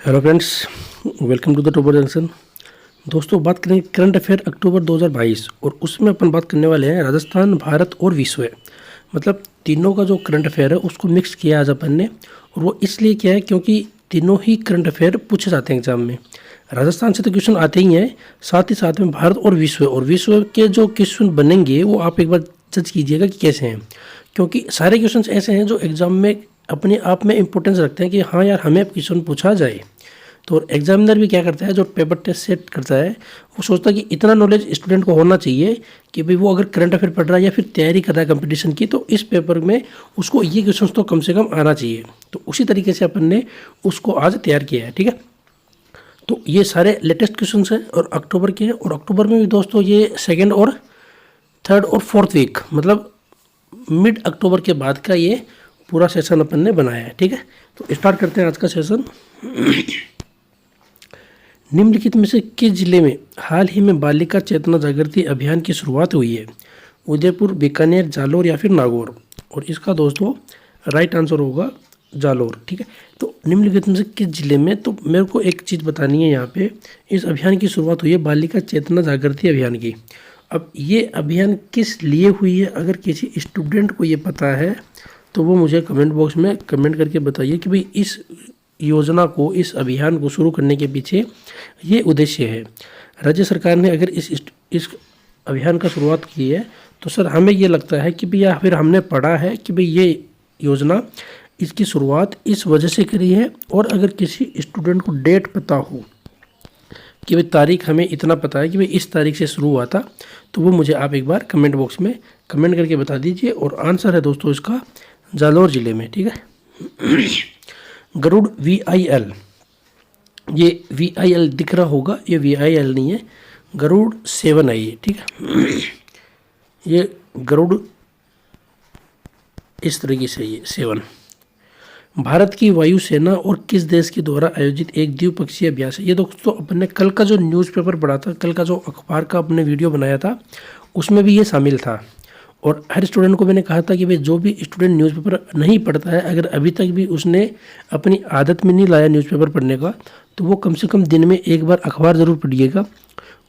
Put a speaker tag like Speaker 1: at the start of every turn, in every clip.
Speaker 1: Hello friends, welcome to the topper junction. दोस्तों, बात करेंगे करंट अफेयर अक्टूबर 2022 और उसमें अपन बात करने वाले हैं राजस्थान, भारत और विश्व। मतलब तीनों का जो करंट अफेयर है उसको मिक्स किया आज अपन ने। और वो इसलिए किया है क्योंकि तीनों ही करंट अफेयर पूछे जाते हैं एग्जाम में। राजस्थान से तो क्वेश्चन आते ही हैं, साथ ही साथ में भारत और विश्व के जो क्वेश्चन बनेंगे वो आप एक बार जज कीजिएगा कि कैसे हैं, क्योंकि सारे क्वेश्चन ऐसे हैं जो एग्जाम में अपने आप में इंपॉर्टेंस रखते हैं कि हाँ यार हमें अब क्वेश्चन पूछा जाए। तो एग्जामिनर भी क्या करता है, जो पेपर टेस्ट सेट करता है वो सोचता है कि इतना नॉलेज स्टूडेंट को होना चाहिए कि भाई वो अगर करंट अफेयर पढ़ रहा है या फिर तैयारी कर रहा है कंपटीशन की, तो इस पेपर में उसको ये क्वेश्चन तो कम से कम आना चाहिए। तो उसी तरीके से अपन ने उसको आज तैयार किया है। ठीक है, तो ये सारे लेटेस्ट क्वेश्चन हैं और अक्टूबर के हैं। और अक्टूबर में भी दोस्तों ये सेकेंड और थर्ड और फोर्थ वीक, मतलब मिड अक्टूबर के बाद का ये पूरा सेशन अपन ने बनाया है। ठीक है, तो स्टार्ट करते हैं आज का सेशन। निम्नलिखित में से किस जिले में हाल ही में बालिका चेतना जागृति अभियान की शुरुआत हुई है? उदयपुर, बीकानेर, जालोर या फिर नागौर? और इसका दोस्तों राइट आंसर होगा जालोर। ठीक है, तो निम्नलिखित में से किस जिले में, तो मेरे को एक चीज़ बतानी है यहाँ पे। इस अभियान की शुरुआत हुई है बालिका चेतना जागृति अभियान की। अब ये अभियान किस लिए हुई है, अगर किसी स्टूडेंट को ये पता है तो वो मुझे कमेंट बॉक्स में कमेंट करके बताइए कि भाई इस योजना को, इस अभियान को शुरू करने के पीछे ये उद्देश्य है। राज्य सरकार ने अगर इस अभियान का शुरुआत की है तो सर हमें ये लगता है कि भाई, या फिर हमने पढ़ा है कि भाई ये योजना, इसकी शुरुआत इस वजह से करी है। और अगर किसी स्टूडेंट को डेट पता हो कि भाई तारीख हमें इतना पता है कि भाई इस तारीख से शुरू हुआ था, तो वो मुझे आप एक बार कमेंट बॉक्स में कमेंट करके बता दीजिए। और आंसर है दोस्तों इसका जालोर जिले में। ठीक है, गरुड़ VIL, ये VIL दिख रहा होगा, ये VIL नहीं है, गरुड़ 7 है ये। ठीक है, ये गरुड़ इस तरीके से, ये 7 भारत की वायुसेना और किस देश के द्वारा आयोजित एक द्विपक्षीय अभ्यास है? ये दोस्तों अपन ने कल का जो न्यूज़पेपर पढ़ा था, कल का जो अखबार का अपने वीडियो बनाया था, उसमें भी ये शामिल था। और हर स्टूडेंट को मैंने कहा था कि भाई जो भी स्टूडेंट न्यूज़पेपर नहीं पढ़ता है, अगर अभी तक भी उसने अपनी आदत में नहीं लाया न्यूज़पेपर पढ़ने का, तो वो कम से कम दिन में एक बार अखबार ज़रूर पढ़िएगा।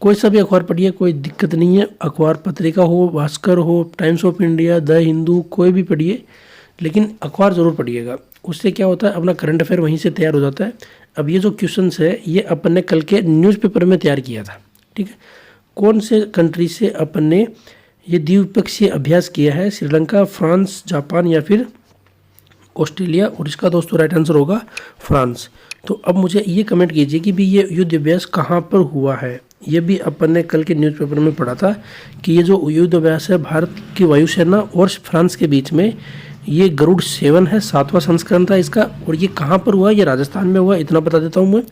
Speaker 1: कोई सा भी अखबार पढ़िए, कोई दिक्कत नहीं है। अखबार पत्रिका हो, भास्कर हो, times of India, the Hindu, कोई भी पढ़िए, लेकिन अखबार ज़रूर पढ़िएगा। उससे क्या होता है, अपना करंट अफेयर वहीं से तैयार हो जाता है। अब ये जो क्वेश्चन है ये अपन ने कल के न्यूज़पेपर में तैयार किया था। ठीक है, कौन से कंट्री से अपन ने ये द्विपक्षीय अभ्यास किया है? श्रीलंका, फ्रांस, जापान या फिर ऑस्ट्रेलिया? और इसका दोस्तों राइट आंसर होगा फ्रांस। तो अब मुझे ये कमेंट कीजिए कि भी ये युद्ध अभ्यास कहाँ पर हुआ है। ये भी अपन ने कल के न्यूज़पेपर में पढ़ा था कि ये जो युद्ध अभ्यास है भारत की वायुसेना और फ्रांस के बीच में, ये गरुड़ 7 है, 7वां संस्करण था इसका। और ये कहाँ पर हुआ? ये राजस्थान में हुआ, इतना बता देता हूँ मैं।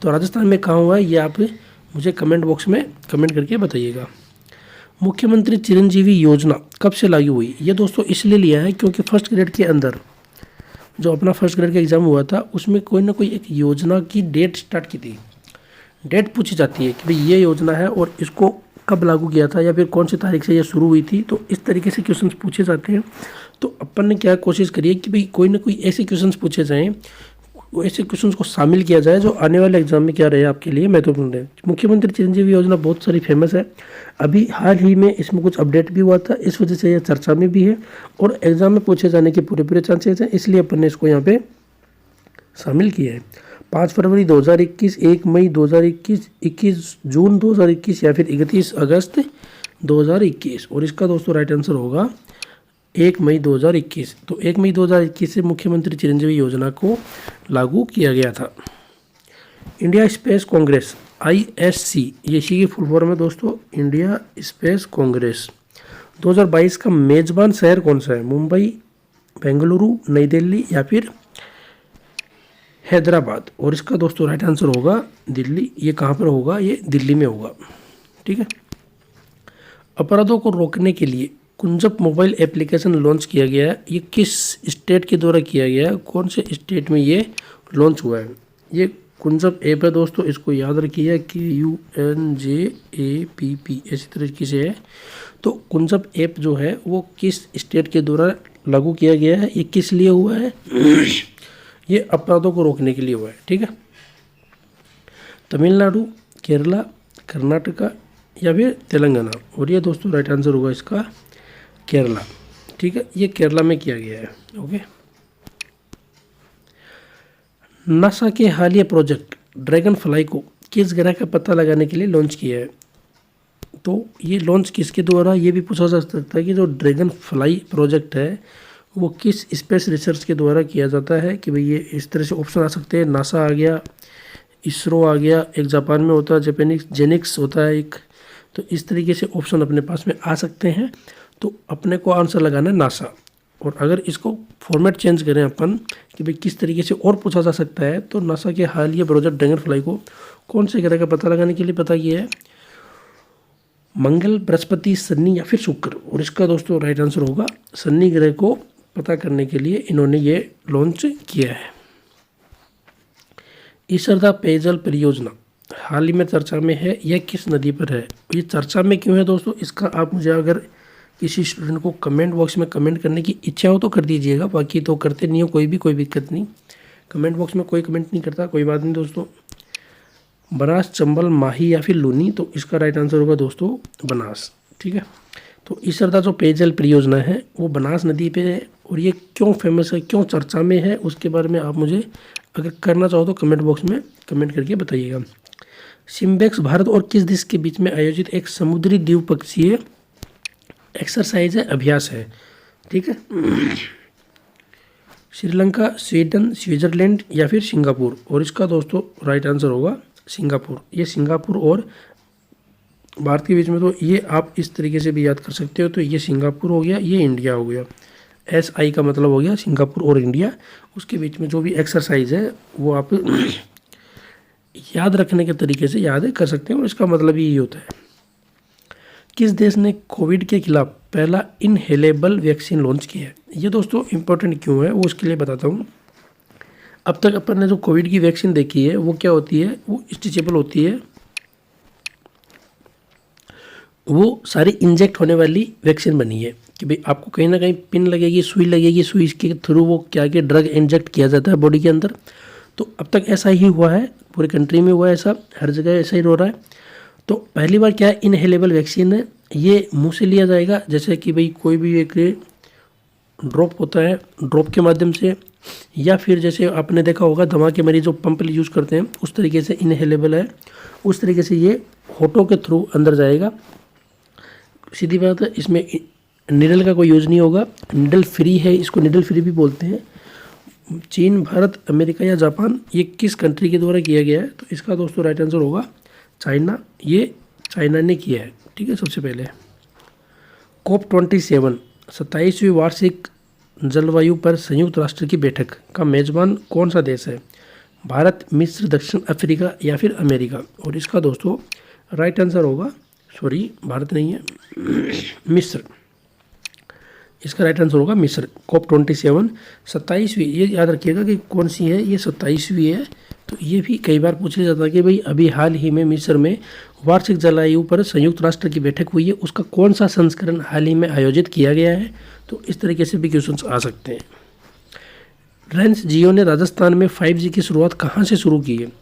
Speaker 1: तो राजस्थान में कहाँ हुआ है ये आप मुझे कमेंट बॉक्स में कमेंट करके बताइएगा। मुख्यमंत्री चिरंजीवी योजना कब से लागू हुई? ये दोस्तों इसलिए लिया है क्योंकि फर्स्ट ग्रेड के अंदर जो अपना फर्स्ट ग्रेड का एग्ज़ाम हुआ था, उसमें कोई ना कोई एक योजना की डेट स्टार्ट की थी। डेट पूछी जाती है कि भाई ये योजना है और इसको कब लागू किया था या फिर कौन सी तारीख से ये शुरू हुई थी। तो इस तरीके से क्वेश्चंस पूछे जाते हैं। तो अपन ने क्या कोशिश करी है कि भाई कोई ना कोई ऐसे क्वेश्चंस पूछे जाएँ, ऐसे क्वेश्चंस को शामिल किया जाए जो आने वाले एग्जाम में क्या रहे आपके लिए महत्वपूर्ण है। मुख्यमंत्री चिरंजीवी योजना बहुत सारी फेमस है। अभी हाल ही में इसमें कुछ अपडेट भी हुआ था, इस वजह से यह चर्चा में भी है और एग्जाम में पूछे जाने के पूरे चांसेस हैं, इसलिए अपन ने इसको यहाँ पे शामिल किया है। 5 फरवरी 2021, 1 मई 2021, 21 जून 2021 या फिर 31 अगस्त 2021? और इसका दोस्तों राइट आंसर होगा 1 मई 2021। तो 1 मई 2021 से मुख्यमंत्री चिरंजीवी योजना को लागू किया गया था। इंडिया स्पेस कांग्रेस ISC, ये इसी की फुल फॉर्म है दोस्तों, इंडिया स्पेस कांग्रेस। 2022 का मेजबान शहर कौन सा है? मुंबई, बेंगलुरु, नई दिल्ली या फिर हैदराबाद? और इसका दोस्तों राइट आंसर होगा दिल्ली। ये कहाँ पर होगा? ये दिल्ली में होगा। ठीक है, अपराधों को रोकने के लिए कुंजप मोबाइल एप्लीकेशन लॉन्च किया गया है। ये किस स्टेट के द्वारा किया गया है? कौन से स्टेट में ये लॉन्च हुआ है? ये कुंजप ऐप है दोस्तों, इसको याद रखिए, KUNJAPP इसी तरीके से है। तो कुंजप ऐप जो है वो किस स्टेट के द्वारा लागू किया गया है? ये किस लिए हुआ है? ये अपराधों को रोकने के लिए हुआ है। ठीक है, तमिलनाडु, केरला, कर्नाटका या फिर तेलंगाना। और ये दोस्तों राइट आंसर होगा इसका केरला। ठीक है, ये केरला में किया गया है। ओके, नासा के हालिया प्रोजेक्ट ड्रैगन फ्लाई को किस ग्रह का पता लगाने के लिए लॉन्च किया है? तो ये लॉन्च किसके द्वारा, ये भी पूछा जा सकता है कि जो ड्रैगन फ्लाई प्रोजेक्ट है वो किस स्पेस रिसर्च के द्वारा किया जाता है। कि भाई ये इस तरह से ऑप्शन आ सकते हैं, नासा आ गया, इसरो आ गया, एक जापान में होता है जापानिक जेनिक्स होता है एक। तो इस तरीके से ऑप्शन अपने पास में आ सकते हैं। तो अपने को आंसर लगाना है नासा। और अगर इसको फॉर्मेट चेंज करें अपन कि भाई किस तरीके से और पूछा जा सकता है, तो नासा के हालिया प्रोजेक्ट ड्रैगन फ्लाई को कौन से ग्रह का पता लगाने के लिए पता किया है? मंगल, बृहस्पति, शनि या फिर शुक्र। और इसका दोस्तों राइट आंसर होगा शनि ग्रह को पता करने के लिए इन्होंने ये लॉन्च किया है। ईसरदा पेयजल परियोजना हाल ही में चर्चा में है, यह किस नदी पर है? ये चर्चा में क्यों है दोस्तों, इसका आप मुझे अगर किसी स्टूडेंट को कमेंट बॉक्स में कमेंट करने की इच्छा हो तो कर दीजिएगा, बाकी तो करते नहीं हो कोई दिक्कत नहीं। कमेंट बॉक्स में कोई कमेंट नहीं करता, कोई बात नहीं दोस्तों। बनास, चंबल, माही या फिर लूनी। तो इसका राइट आंसर होगा दोस्तों बनास। ठीक है, तो ईसरदा जो पेयजल परियोजना है वो बनास नदी पे है। और ये क्यों फेमस है, क्यों चर्चा में है, उसके बारे में आप मुझे अगर करना चाहो तो कमेंट बॉक्स में कमेंट करके बताइएगा। सिम्बेक्स भारत और किस देश के बीच में आयोजित एक समुद्री द्विपक्षीय एक्सरसाइज है, अभ्यास है? ठीक है, श्रीलंका, स्वीडन, स्विट्जरलैंड या फिर सिंगापुर। और इसका दोस्तों राइट आंसर होगा सिंगापुर। ये सिंगापुर और भारत के बीच में, तो ये आप इस तरीके से भी याद कर सकते हो। तो ये सिंगापुर हो गया, ये इंडिया हो गया। SI का मतलब हो गया सिंगापुर और इंडिया। उसके बीच में जो भी एक्सरसाइज है वो आप याद रखने के तरीके से याद कर सकते हैं। और इसका मतलब ही यही होता है। किस देश ने कोविड के खिलाफ पहला इनहेलेबल वैक्सीन लॉन्च किया है? ये दोस्तों इंपॉर्टेंट क्यों है वो उसके लिए बताता हूँ। अब तक अपन ने जो कोविड की वैक्सीन देखी है वो क्या होती है, वो स्ट्रेचेबल होती है, वो सारी इंजेक्ट होने वाली वैक्सीन बनी है कि भाई आपको कहीं ना कहीं पिन लगेगी, सुई लगेगी, सुई के थ्रू वो क्या कि ड्रग इंजेक्ट किया जाता है बॉडी के अंदर। तो अब तक ऐसा ही हुआ है, पूरी कंट्री में हुआ है ऐसा, हर जगह ऐसा ही हो रहा है। तो पहली बार क्या है, इनहेलेबल वैक्सीन है, ये मुंह से लिया जाएगा। जैसे कि भाई कोई भी एक ड्रॉप होता है, ड्रॉप के माध्यम से, या फिर जैसे आपने देखा होगा दमा के मरीज जो पंप यूज़ करते हैं उस तरीके से इनहेलेबल है। उस तरीके से ये होठों के थ्रू अंदर जाएगा। सीधी बात है, इसमें निडल का कोई यूज़ नहीं होगा, निडल फ्री है, इसको निडल फ्री भी बोलते हैं। चीन, भारत, अमेरिका या जापान, ये किस कंट्री के द्वारा किया गया है? तो इसका दोस्तों राइट आंसर होगा चाइना। ये चाइना ने किया है। ठीक है, सबसे पहले COP27 27वीं वार्षिक जलवायु पर संयुक्त राष्ट्र की बैठक का मेजबान कौन सा देश है? भारत, मिस्र, दक्षिण अफ्रीका या फिर अमेरिका। और इसका दोस्तों राइट आंसर होगा, सॉरी भारत नहीं है, मिस्र। इसका राइट आंसर होगा मिस्र। COP27 27वीं, ये याद रखिएगा कि कौन सी है, ये 27वीं है। तो ये भी कई बार पूछा जाता है कि भाई अभी हाल ही में मिस्र में वार्षिक जलवायु पर संयुक्त राष्ट्र की बैठक हुई है, उसका कौन सा संस्करण हाल ही में आयोजित किया गया है? तो इस तरीके से भी क्वेश्चंस आ सकते हैं। रिलायंस जियो ने राजस्थान में 5G की शुरुआत कहाँ से शुरू की है?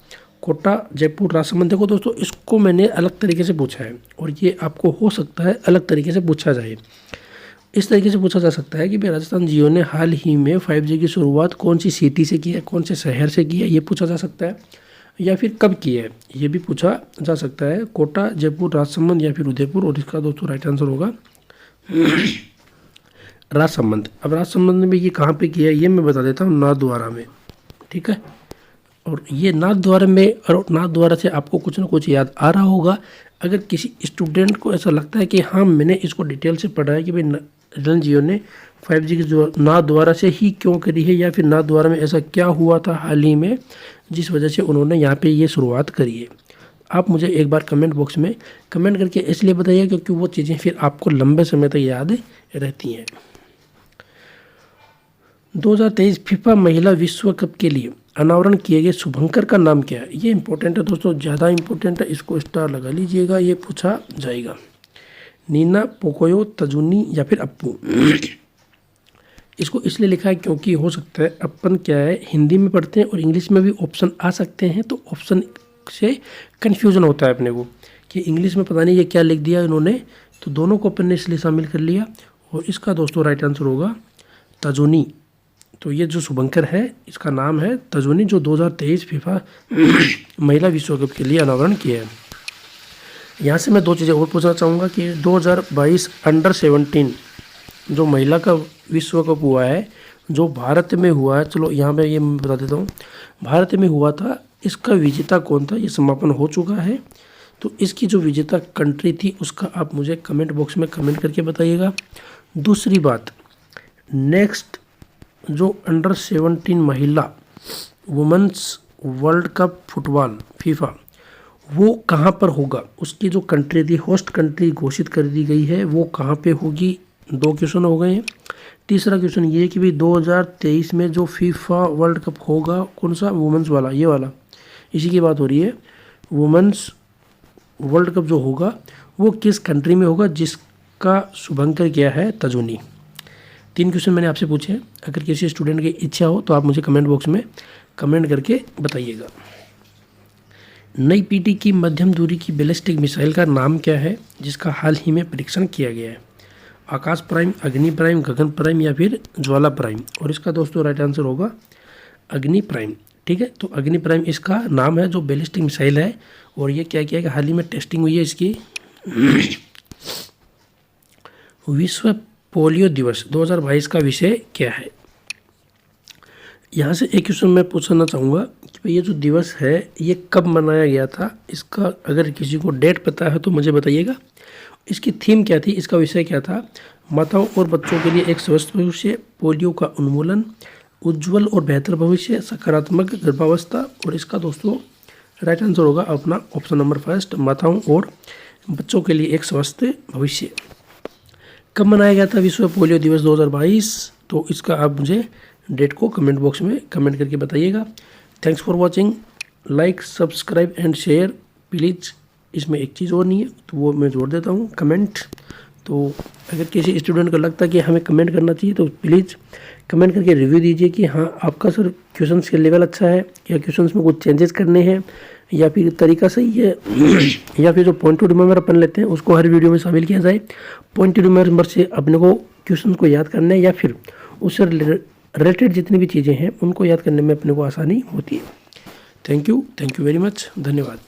Speaker 1: कोटा, जयपुर, राजसमंद। देखो दोस्तों, इसको मैंने अलग तरीके से पूछा है और ये आपको हो सकता है अलग तरीके से पूछा जाए। इस तरीके से पूछा जा सकता है कि भाई राजस्थान जियो ने हाल ही में 5G की शुरुआत कौन सी सिटी से की है, कौन से शहर से की है, ये पूछा जा सकता है। या फिर कब की है, ये भी पूछा जा सकता है। कोटा, जयपुर, राजसमंद या फिर उदयपुर। और इसका दोस्तों राइट आंसर होगा राजसमंद। अब राजसमंद में ये कहाँ पे किया है ये मैं बता देता हूँ, नाथद्वारा में। ठीक है, और ये नाथद्वारा में, और नाथद्वारा से आपको कुछ ना कुछ याद आ रहा होगा। अगर किसी स्टूडेंट को ऐसा लगता है कि हाँ मैंने इसको डिटेल से पढ़ा है कि भाई रिलायंस जियो ने 5G की जो नाथद्वारा से ही क्यों करी है, या फिर नाथद्वारा में ऐसा क्या हुआ था हाल ही में जिस वजह से उन्होंने यहाँ पे ये शुरुआत करी है, आप मुझे एक बार कमेंट बॉक्स में कमेंट करके इसलिए बताइए क्योंकि वो चीज़ें फिर आपको लंबे समय तक याद रहती हैं। 2023 फीफा महिला विश्व कप के लिए अनावरण किए गए शुभंकर का नाम क्या है? ये इंपॉर्टेंट है दोस्तों, ज़्यादा इंपॉर्टेंट है, इसको स्टार लगा लीजिएगा, ये पूछा जाएगा। नीना, पोकोयो, तजुनी या फिर अप्पू। इसको इसलिए लिखा है क्योंकि हो सकता है अपन क्या है हिंदी में पढ़ते हैं और इंग्लिश में भी ऑप्शन आ सकते हैं, तो ऑप्शन से कन्फ्यूज़न होता है अपने को कि इंग्लिश में पता नहीं ये क्या लिख दिया इन्होंने, तो दोनों को अपन ने इसलिए शामिल कर लिया। और इसका दोस्तों राइट आंसर होगा तजुनी। तो ये जो शुभंकर है इसका नाम है तजुनी, जो 2023 फीफा महिला विश्व कप के लिए अनावरण किया है। यहाँ से मैं दो चीज़ें और पूछना चाहूँगा कि 2022 अंडर 17 जो महिला का विश्व कप हुआ है, जो भारत में हुआ है, चलो यहाँ पे ये मैं बता देता हूँ, भारत में हुआ था, इसका विजेता कौन था, ये समापन हो चुका है। तो इसकी जो विजेता कंट्री थी उसका आप मुझे कमेंट बॉक्स में कमेंट करके बताइएगा। दूसरी बात, नेक्स्ट जो अंडर 17 महिला women's world cup football FIFA वो कहाँ पर होगा, उसकी जो कंट्री थी होस्ट कंट्री घोषित कर दी गई है, वो कहाँ पे होगी। 2 क्वेश्चन हो गए हैं। तीसरा क्वेश्चन ये कि भाई 2023 में जो फीफा वर्ल्ड कप होगा कौन सा, वुमेन्स वाला, ये वाला, इसी की बात हो रही है। वुमेन्स वर्ल्ड कप जो होगा वो किस कंट्री में होगा, जिसका शुभंकर किया है तजुनी। 3 क्वेश्चन मैंने आपसे पूछे हैं। अगर किसी स्टूडेंट की इच्छा हो तो आप मुझे कमेंट बॉक्स में कमेंट करके बताइएगा। नई पीढ़ी की मध्यम दूरी की बैलिस्टिक मिसाइल का नाम क्या है, जिसका हाल ही में परीक्षण किया गया है। आकाश प्राइम, अग्नि प्राइम, गगन प्राइम या फिर ज्वाला प्राइम। और इसका दोस्तों राइट आंसर होगा अग्नि प्राइम। ठीक है, तो अग्नि प्राइम इसका नाम है जो बैलिस्टिक मिसाइल है। और ये क्या किया कि हाल ही में टेस्टिंग हुई है इसकी। विश्व पोलियो दिवस 2022 का विषय क्या है। यहाँ से एक क्वेश्चन मैं पूछना चाहूँगा कि भाई ये जो दिवस है ये कब मनाया गया था, इसका अगर किसी को डेट पता है तो मुझे बताइएगा। इसकी थीम क्या थी, इसका विषय क्या था। माताओं और बच्चों के लिए एक स्वस्थ भविष्य, पोलियो का उन्मूलन, उज्जवल और बेहतर भविष्य, सकारात्मक गर्भावस्था। और इसका दोस्तों राइट आंसर होगा अपना ऑप्शन नंबर फर्स्ट, माताओं और बच्चों के लिए एक स्वस्थ भविष्य। कब मनाया गया था विश्व पोलियो दिवस 2022, तो इसका आप मुझे डेट को कमेंट बॉक्स में कमेंट करके बताइएगा। Thanks for watching, like subscribe and share please. इसमें एक चीज़ और नहीं है तो वो मैं जोड़ देता हूँ, कमेंट। तो अगर किसी स्टूडेंट को लगता है कि हमें कमेंट करना चाहिए तो प्लीज़ कमेंट करके रिव्यू दीजिए कि हाँ आपका सर क्वेश्चंस का लेवल अच्छा है, या क्वेश्चंस में कुछ चेंजेस करने हैं, या फिर तरीका सही है, या फिर जो पॉइंट टू रिमेंबर अपन लेते हैं उसको हर वीडियो में शामिल किया जाए। पॉइंट टू रिमेंबर से अपने को क्वेश्चन को याद करना है, या फिर उससे रिलेटेड जितनी भी चीज़ें हैं उनको याद करने में अपने को आसानी होती है। थैंक यू वेरी मच, धन्यवाद।